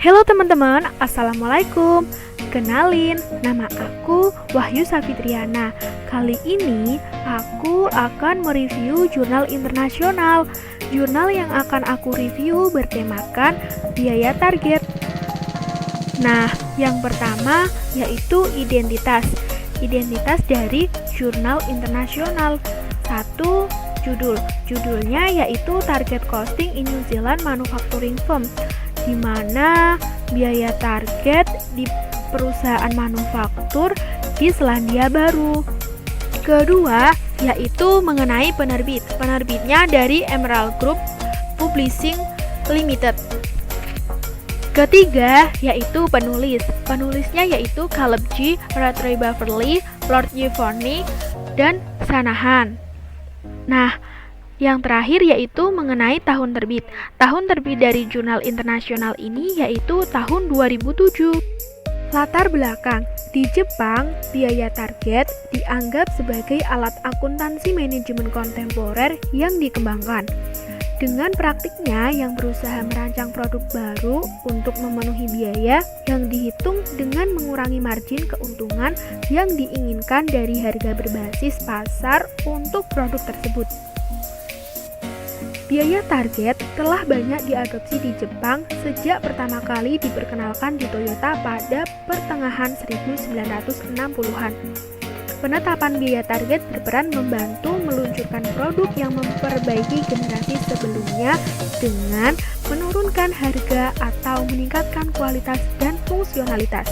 Halo teman-teman, Assalamualaikum. Kenalin, nama aku Wahyu Safitriana. Kali ini aku akan mereview jurnal internasional. Jurnal yang akan aku review bertemakan biaya target. Nah, yang pertama yaitu identitas. Identitas dari jurnal internasional. Satu, judulnya yaitu Target Costing in New Zealand Manufacturing Firm, di mana biaya target di perusahaan manufaktur di Selandia Baru. Kedua, yaitu mengenai penerbit. Penerbitnya dari Emerald Group Publishing Limited. Ketiga, yaitu penulis. Penulisnya yaitu Caleb G. Rattray Beverly, Lord Giovanni, dan Shanahan. Nah, yang terakhir yaitu mengenai tahun terbit. Tahun terbit dari jurnal internasional ini yaitu tahun 2007. Latar belakang, di Jepang, biaya target dianggap sebagai alat akuntansi manajemen kontemporer yang dikembangkan. Dengan praktiknya yang berusaha merancang produk baru untuk memenuhi biaya yang dihitung dengan mengurangi margin keuntungan yang diinginkan dari harga berbasis pasar untuk produk tersebut. Biaya target telah banyak diadopsi di Jepang sejak pertama kali diperkenalkan di Toyota pada pertengahan 1960-an. Penetapan biaya target berperan membantu meluncurkan produk yang memperbaiki generasi sebelumnya dengan menurunkan harga atau meningkatkan kualitas dan fungsionalitas.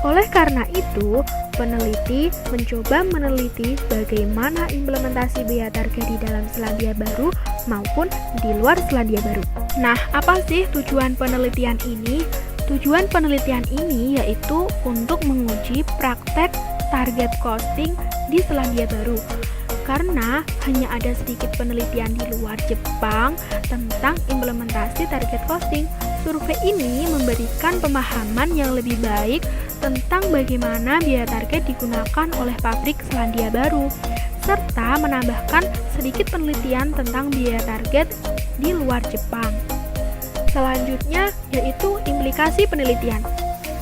Oleh karena itu, peneliti mencoba meneliti bagaimana implementasi biaya target di dalam Selandia Baru maupun di luar Selandia Baru. Nah, apa sih tujuan penelitian ini? Tujuan penelitian ini yaitu untuk menguji praktek target costing di Selandia Baru. Karena hanya ada sedikit penelitian di luar Jepang tentang implementasi target costing, survei ini memberikan pemahaman yang lebih baik tentang bagaimana biaya target digunakan oleh pabrik Selandia Baru, serta menambahkan sedikit penelitian tentang biaya target di luar Jepang. Selanjutnya yaitu implikasi penelitian.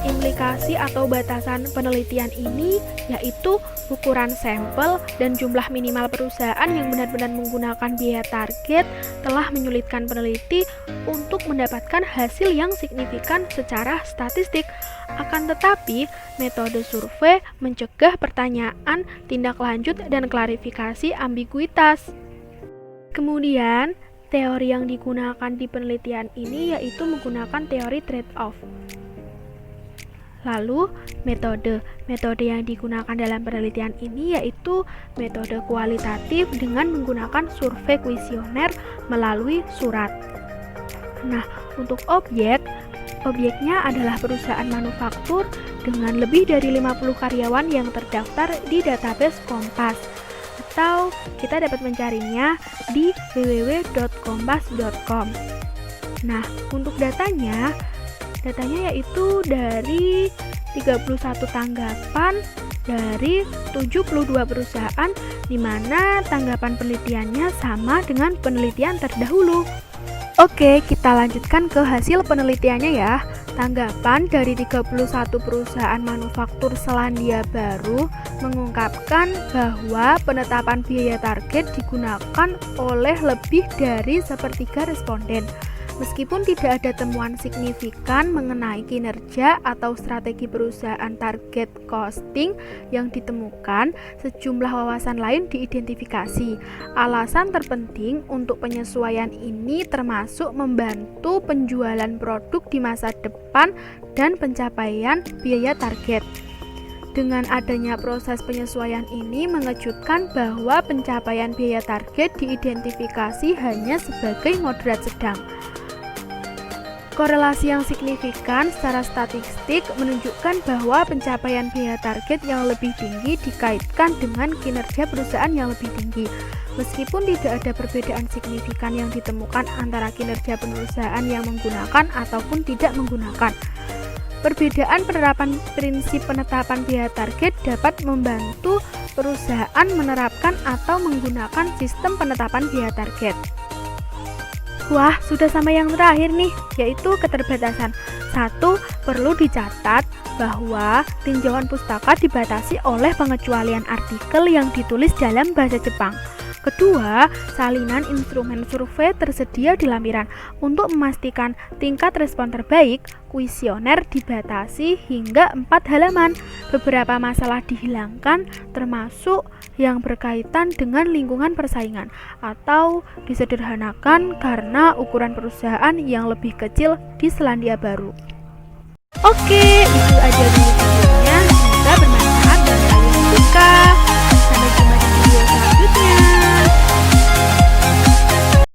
Implikasi atau batasan penelitian ini yaitu ukuran sampel dan jumlah minimal perusahaan yang benar-benar menggunakan biaya target telah menyulitkan peneliti untuk mendapatkan hasil yang signifikan secara statistik. Akan tetapi, metode survei mencegah pertanyaan, tindak lanjut, dan klarifikasi ambiguitas. Kemudian, teori yang digunakan di penelitian ini yaitu menggunakan teori trade-off. Lalu, metode yang digunakan dalam penelitian ini yaitu metode kualitatif dengan menggunakan survei kuesioner melalui surat. Nah, untuk objeknya adalah perusahaan manufaktur dengan lebih dari 50 karyawan yang terdaftar di database Kompas, atau kita dapat mencarinya di www.kompas.com. Nah, untuk datanya yaitu dari 31 tanggapan dari 72 perusahaan, di mana tanggapan penelitiannya sama dengan penelitian terdahulu. Oke, kita lanjutkan ke hasil penelitiannya ya. Tanggapan dari 31 perusahaan manufaktur Selandia Baru mengungkapkan bahwa penetapan biaya target digunakan oleh lebih dari sepertiga responden. Meskipun tidak ada temuan signifikan mengenai kinerja atau strategi perusahaan target costing yang ditemukan, sejumlah wawasan lain diidentifikasi. Alasan terpenting untuk penyesuaian ini termasuk membantu penjualan produk di masa depan dan pencapaian biaya target. Dengan adanya proses penyesuaian ini mengejutkan bahwa pencapaian biaya target diidentifikasi hanya sebagai moderat sedang. Korelasi yang signifikan secara statistik menunjukkan bahwa pencapaian biaya target yang lebih tinggi dikaitkan dengan kinerja perusahaan yang lebih tinggi. Meskipun tidak ada perbedaan signifikan yang ditemukan antara kinerja perusahaan yang menggunakan ataupun tidak menggunakan. Perbedaan penerapan prinsip penetapan biaya target dapat membantu perusahaan menerapkan atau menggunakan sistem penetapan biaya target. Wah, sudah sama yang terakhir nih, yaitu keterbatasan. Satu, perlu dicatat bahwa tinjauan pustaka dibatasi oleh pengecualian artikel yang ditulis dalam bahasa Jepang. Kedua, salinan instrumen survei tersedia di lampiran. Untuk memastikan tingkat respon terbaik, kuesioner dibatasi hingga 4 halaman. Beberapa masalah dihilangkan, termasuk yang berkaitan dengan lingkungan persaingan, atau disederhanakan karena ukuran perusahaan yang lebih kecil di Selandia Baru. Oke, itu aja dulu videonya. Semoga bermanfaat dan kalian suka. Sampai jumpa di video selanjutnya.